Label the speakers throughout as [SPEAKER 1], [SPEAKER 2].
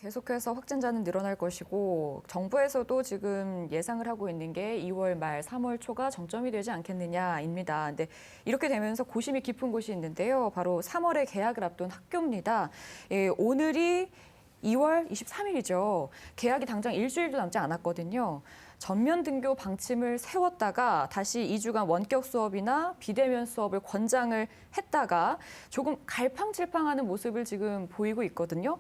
[SPEAKER 1] 계속해서 확진자는 늘어날 것이고 정부에서도 지금 예상을 하고 있는 게 2월 말 3월 초가 정점이 되지 않겠느냐입니다. 근데 이렇게 되면서 고심이 깊은 곳이 있는데요. 바로 3월에 개학을 앞둔 학교입니다. 예, 오늘이 2월 23일이죠. 개학이 당장 일주일도 남지 않았거든요. 전면 등교 방침을 세웠다가 다시 2주간 원격 수업이나 비대면 수업을 권장을 했다가 조금 갈팡질팡하는 모습을 지금 보이고 있거든요.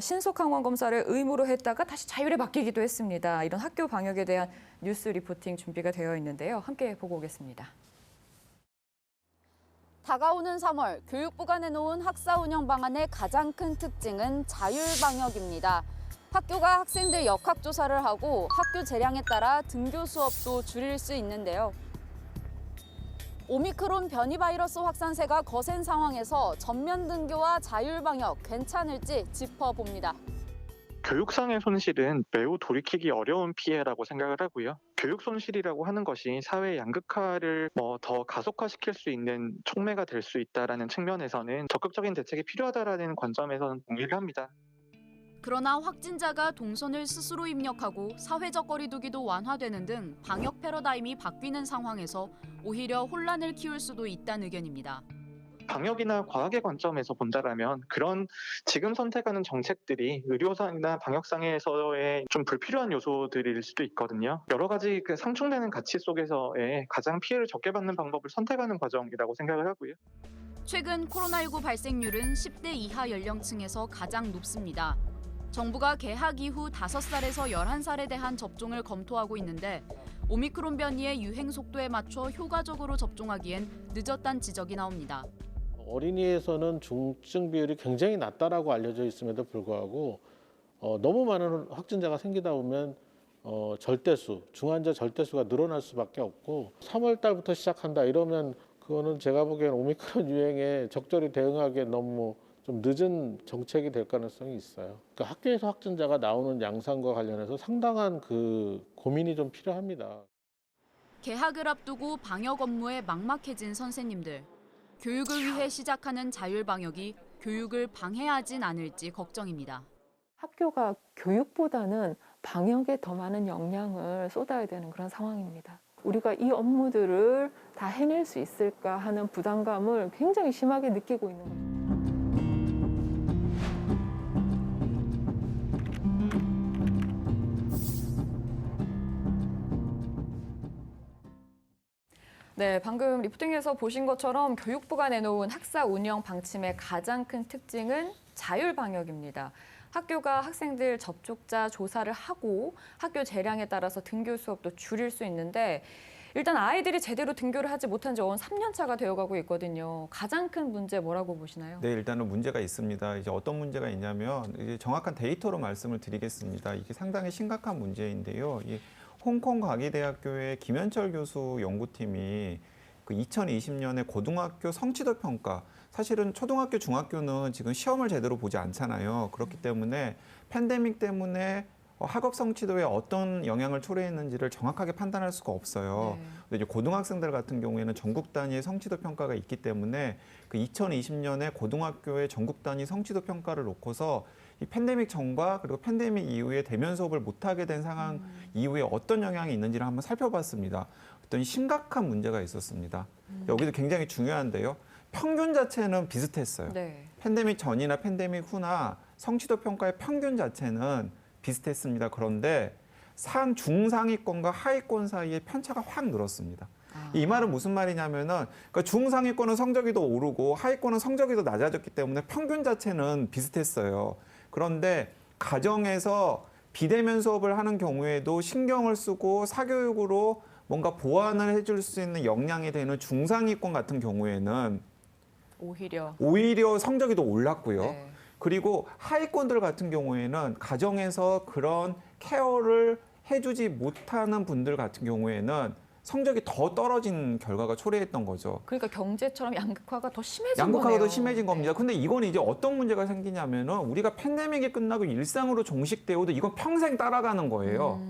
[SPEAKER 1] 신속 항원 검사를 의무로 했다가 다시 자율에 바뀌기도 했습니다. 이런 학교 방역에 대한 뉴스 리포팅 준비가 되어 있는데요. 함께 보고 오겠습니다.
[SPEAKER 2] 다가오는 3월, 교육부가 내놓은 학사 운영 방안의 가장 큰 특징은 자율방역입니다. 학교가 학생들 역학조사를 하고 학교 재량에 따라 등교 수업도 줄일 수 있는데요. 오미크론 변이 바이러스 확산세가 거센 상황에서 전면 등교와 자율방역 괜찮을지 짚어봅니다.
[SPEAKER 3] 교육상의 손실은 매우 돌이키기 어려운 피해라고 생각을 하고요. 교육 손실이라고 하는 것이 사회 양극화를 더 가속화시킬 수 있는 촉매가 될 수 있다는 측면에서는 적극적인 대책이 필요하다는 관점에서는 동의를 합니다.
[SPEAKER 2] 그러나 확진자가 동선을 스스로 입력하고 사회적 거리두기도 완화되는 등 방역 패러다임이 바뀌는 상황에서 오히려 혼란을 키울 수도 있다는 의견입니다.
[SPEAKER 3] 방역이나 과학의 관점에서 본다라면 그런 지금 선택하는 정책들이 의료상이나 방역상에서의 좀 불필요한 요소들일 수도 있거든요. 여러 가지 상충되는 가치 속에서의 가장 피해를 적게 받는 방법을 선택하는 과정이라고 생각을 하고요.
[SPEAKER 2] 최근 코로나19 발생률은 10대 이하 연령층에서 가장 높습니다. 정부가 개학 이후 5살에서 11살에 대한 접종을 검토하고 있는데 오미크론 변이의 유행 속도에 맞춰 효과적으로 접종하기엔 늦었다는 지적이 나옵니다.
[SPEAKER 4] 어린이에서는 중증 비율이 굉장히 낮다라고 알려져 있음에도 불구하고 너무 많은 확진자가 생기다 보면 절대수, 중환자 절대수가 늘어날 수밖에 없고 3월 달부터 시작한다 이러면 그거는 제가 보기엔 오미크론 유행에 적절히 대응하기에 너무 좀 늦은 정책이 될 가능성이 있어요. 그러니까 학교에서 확진자가 나오는 양상과 관련해서 상당한 고민이 좀 필요합니다.
[SPEAKER 2] 개학을 앞두고 방역 업무에 막막해진 선생님들. 교육을 위해 시작하는 자율방역이 교육을 방해하진 않을지 걱정입니다.
[SPEAKER 5] 학교가 교육보다는 방역에 더 많은 역량을 쏟아야 되는 그런 상황입니다. 우리가 이 업무들을 다 해낼 수 있을까 하는 부담감을 굉장히 심하게 느끼고 있는 겁니다.
[SPEAKER 1] 네, 방금 리포팅에서 보신 것처럼 교육부가 내놓은 학사 운영 방침의 가장 큰 특징은 자율방역입니다. 학교가 학생들 접촉자 조사를 하고 학교 재량에 따라서 등교 수업도 줄일 수 있는데 일단 아이들이 제대로 등교를 하지 못한 지 3년 차가 되어가고 있거든요. 가장 큰 문제 뭐라고 보시나요?
[SPEAKER 6] 네, 일단은 문제가 있습니다. 이제 어떤 문제가 있냐면 이제 정확한 데이터로 말씀을 드리겠습니다. 이게 상당히 심각한 문제인데요. 이 홍콩 과기대학교의 김현철 교수 연구팀이 그 2020년에 고등학교 성취도 평가, 사실은 초등학교, 중학교는 지금 시험을 제대로 보지 않잖아요. 그렇기 때문에 팬데믹 때문에 학업 성취도에 어떤 영향을 초래했는지를 정확하게 판단할 수가 없어요.
[SPEAKER 1] 네.
[SPEAKER 6] 근데 이제 고등학생들 같은 경우에는 전국 단위의 성취도 평가가 있기 때문에 그 2020년에 고등학교의 전국 단위 성취도 평가를 놓고서 이 팬데믹 전과 그리고 팬데믹 이후에 대면 수업을 못하게 된 상황 이후에 어떤 영향이 있는지를 한번 살펴봤습니다. 어떤 심각한 문제가 있었습니다. 여기도 굉장히 중요한데요. 평균 자체는 비슷했어요.
[SPEAKER 1] 네.
[SPEAKER 6] 팬데믹 전이나 팬데믹 후나 성취도 평가의 평균 자체는 비슷했습니다. 그런데 중상위권과 하위권 사이의 편차가 확 늘었습니다. 이 말은 무슨 말이냐면은 그러니까 중상위권은 성적이 더 오르고 하위권은 성적이 더 낮아졌기 때문에 평균 자체는 비슷했어요. 그런데 가정에서 비대면 수업을 하는 경우에도 신경을 쓰고 사교육으로 뭔가 보완을 해줄 수 있는 역량이 되는 중상위권 같은 경우에는 오히려 성적이 더 올랐고요.
[SPEAKER 1] 네.
[SPEAKER 6] 그리고 하위권들 같은 경우에는 가정에서 그런 케어를 해주지 못하는 분들 같은 경우에는 성적이 더 떨어진 결과가 초래했던 거죠.
[SPEAKER 1] 그러니까 경제처럼 양극화가 더 심해진
[SPEAKER 6] 양극화가
[SPEAKER 1] 거네요.
[SPEAKER 6] 더 심해진 겁니다.
[SPEAKER 1] 네.
[SPEAKER 6] 근데 이건 이제 어떤 문제가 생기냐면은 우리가 팬데믹이 끝나고 일상으로 종식되어도 이건 평생 따라가는 거예요.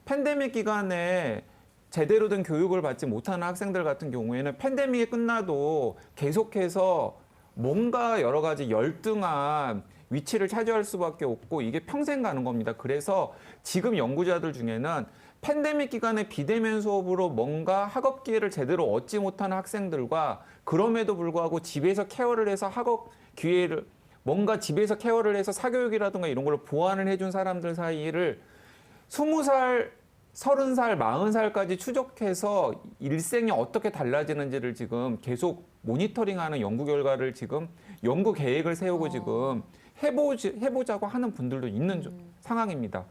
[SPEAKER 6] 팬데믹 기간에 제대로 된 교육을 받지 못하는 학생들 같은 경우에는 팬데믹이 끝나도 계속해서 뭔가 여러 가지 열등한 위치를 차지할 수밖에 없고 이게 평생 가는 겁니다. 그래서 지금 연구자들 중에는 팬데믹 기간에 비대면 수업으로 뭔가 학업 기회를 제대로 얻지 못하는 학생들과 그럼에도 불구하고 집에서 케어를 해서 학업 기회를 뭔가 집에서 케어를 해서 사교육이라든가 이런 걸로 보완을 해준 사람들 사이를 20살, 30살, 40살까지 추적해서 일생이 어떻게 달라지는지를 지금 계속 모니터링하는 연구 결과를 지금 연구 계획을 세우고 지금 해보자고 하는 분들도 있는 상황입니다.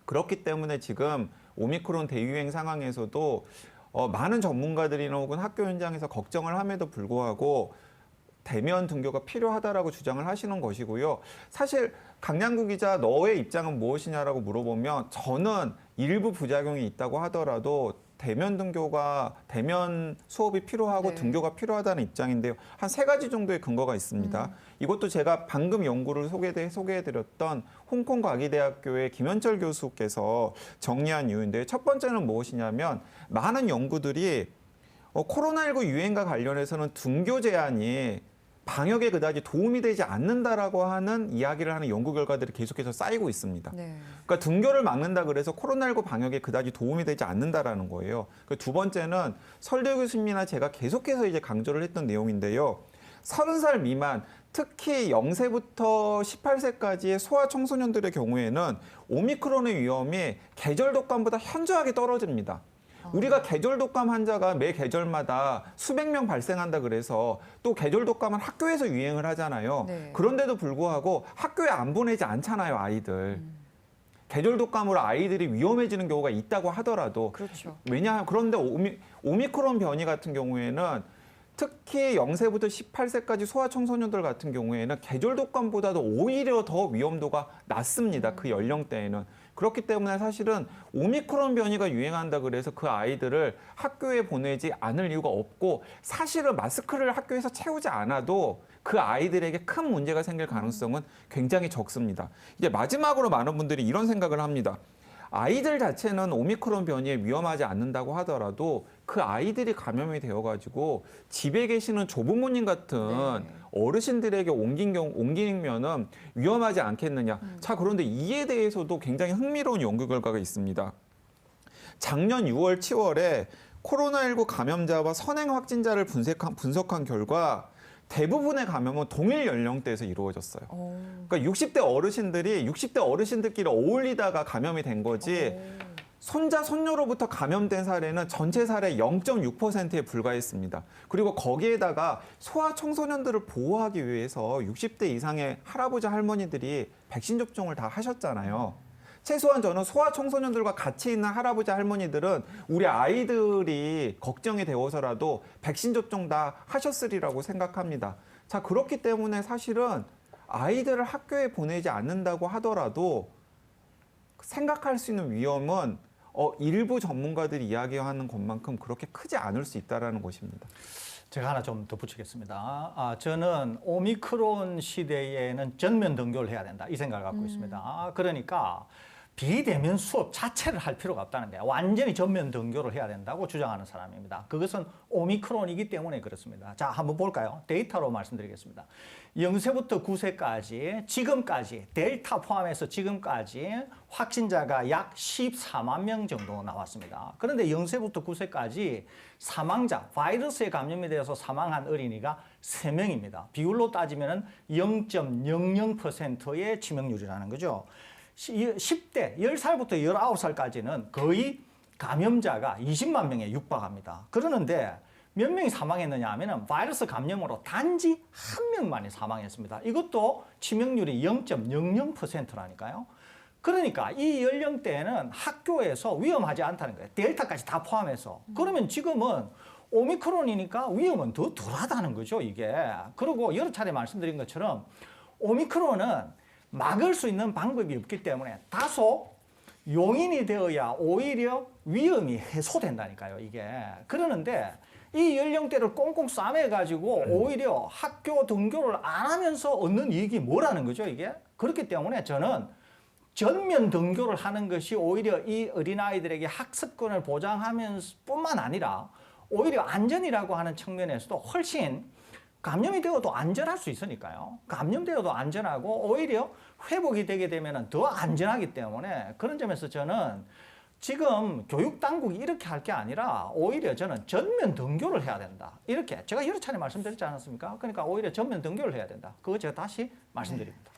[SPEAKER 6] 그렇기 때문에 지금 오미크론 대유행 상황에서도 많은 전문가들이나 혹은 학교 현장에서 걱정을 함에도 불구하고 대면 등교가 필요하다라고 주장을 하시는 것이고요. 사실 강량구 기자 너의 입장은 무엇이냐라고 물어보면 저는 일부 부작용이 있다고 하더라도 대면 수업이 필요하고
[SPEAKER 1] 네.
[SPEAKER 6] 등교가 필요하다는 입장인데요. 한 3가지 정도의 근거가 있습니다. 이것도 제가 방금 연구를 소개해드렸던 홍콩 과기대학교의 김현철 교수께서 정리한 이유인데요. 첫 번째는 무엇이냐면 많은 연구들이 코로나19 유행과 관련해서는 등교 제한이 방역에 그다지 도움이 되지 않는다라고 하는 이야기를 하는 연구 결과들이 계속해서 쌓이고 있습니다.
[SPEAKER 1] 네.
[SPEAKER 6] 그러니까 등교를 막는다 그래서 코로나19 방역에 그다지 도움이 되지 않는다라는 거예요. 두 번째는 설대 교수님이나 제가 계속해서 이제 강조를 했던 내용인데요. 30살 미만, 특히 0세부터 18세까지의 소아 청소년들의 경우에는 오미크론의 위험이 계절 독감보다 현저하게 떨어집니다. 우리가 계절 독감 환자가 매 계절마다 수백 명 발생한다 그래서 또 계절 독감은 학교에서 유행을 하잖아요.
[SPEAKER 1] 네.
[SPEAKER 6] 그런데도 불구하고 학교에 안 보내지 않잖아요, 아이들. 계절 독감으로 아이들이 위험해지는 경우가 있다고 하더라도
[SPEAKER 1] 그렇죠.
[SPEAKER 6] 그런데 오미크론 변이 같은 경우에는 특히 0세부터 18세까지 소아 청소년들 같은 경우에는 계절 독감보다도 오히려 더 위험도가 낮습니다. 그 연령대에는. 그렇기 때문에 사실은 오미크론 변이가 유행한다 그래서 그 아이들을 학교에 보내지 않을 이유가 없고 사실은 마스크를 학교에서 채우지 않아도 그 아이들에게 큰 문제가 생길 가능성은 굉장히 적습니다. 이제 마지막으로 많은 분들이 이런 생각을 합니다. 아이들 자체는 오미크론 변이에 위험하지 않는다고 하더라도 그 아이들이 감염이 되어가지고 집에 계시는 조부모님 같은 어르신들에게 옮기면은 위험하지 않겠느냐. 자, 그런데 이에 대해서도 굉장히 흥미로운 연구 결과가 있습니다. 작년 6월, 7월에 코로나19 감염자와 선행 확진자를 분석한 결과 대부분의 감염은 동일 연령대에서 이루어졌어요. 그러니까 60대 어르신들끼리 어울리다가 감염이 된 거지 손자, 손녀로부터 감염된 사례는 전체 사례 0.6%에 불과했습니다. 그리고 거기에다가 소아 청소년들을 보호하기 위해서 60대 이상의 할아버지, 할머니들이 백신 접종을 다 하셨잖아요. 최소한 저는 소아 청소년들과 같이 있는 할아버지, 할머니들은 우리 아이들이 걱정이 되어서라도 백신 접종 다 하셨으리라고 생각합니다. 자, 그렇기 때문에 사실은 아이들을 학교에 보내지 않는다고 하더라도 생각할 수 있는 위험은 일부 전문가들이 이야기하는 것만큼 그렇게 크지 않을 수 있다는 것입니다.
[SPEAKER 7] 제가 하나 좀 덧붙이겠습니다. 저는 오미크론 시대에는 전면 등교를 해야 된다 이 생각을 갖고 있습니다. 그러니까 비대면 수업 자체를 할 필요가 없다는 거예요. 완전히 전면 등교를 해야 된다고 주장하는 사람입니다. 그것은 오미크론이기 때문에 그렇습니다. 자, 한번 볼까요? 데이터로 말씀드리겠습니다. 0세부터 9세까지 지금까지 델타 포함해서 지금까지 확진자가 약 14만 명 정도 나왔습니다. 그런데 0세부터 9세까지 사망자, 바이러스에 감염이 되어서 사망한 어린이가 3명입니다. 비율로 따지면 0.00%의 치명률이라는 거죠. 10대, 10살부터 19살까지는 거의 감염자가 20만 명에 육박합니다. 그러는데 몇 명이 사망했느냐 하면 바이러스 감염으로 단지 한 명만이 사망했습니다. 이것도 치명률이 0.00%라니까요. 그러니까 이 연령대에는 학교에서 위험하지 않다는 거예요. 델타까지 다 포함해서. 그러면 지금은 오미크론이니까 위험은 더 덜하다는 거죠, 이게. 그리고 여러 차례 말씀드린 것처럼 오미크론은 막을 수 있는 방법이 없기 때문에 다소 용인이 되어야 오히려 위험이 해소된다니까요, 이게. 그러는데 이 연령대를 꽁꽁 싸매가지고 오히려 학교 등교를 안 하면서 얻는 이익이 뭐라는 거죠, 이게? 그렇기 때문에 저는 전면 등교를 하는 것이 오히려 이 어린아이들에게 학습권을 보장하면서 뿐만 아니라 오히려 안전이라고 하는 측면에서도 훨씬 감염이 되어도 안전할 수 있으니까요. 감염되어도 안전하고 오히려 회복이 되게 되면 더 안전하기 때문에 그런 점에서 저는 지금 교육 당국이 이렇게 할 게 아니라 오히려 저는 전면 등교를 해야 된다. 이렇게 제가 여러 차례 말씀드렸지 않았습니까? 그러니까 오히려 전면 등교를 해야 된다. 그거 제가 다시 말씀드립니다.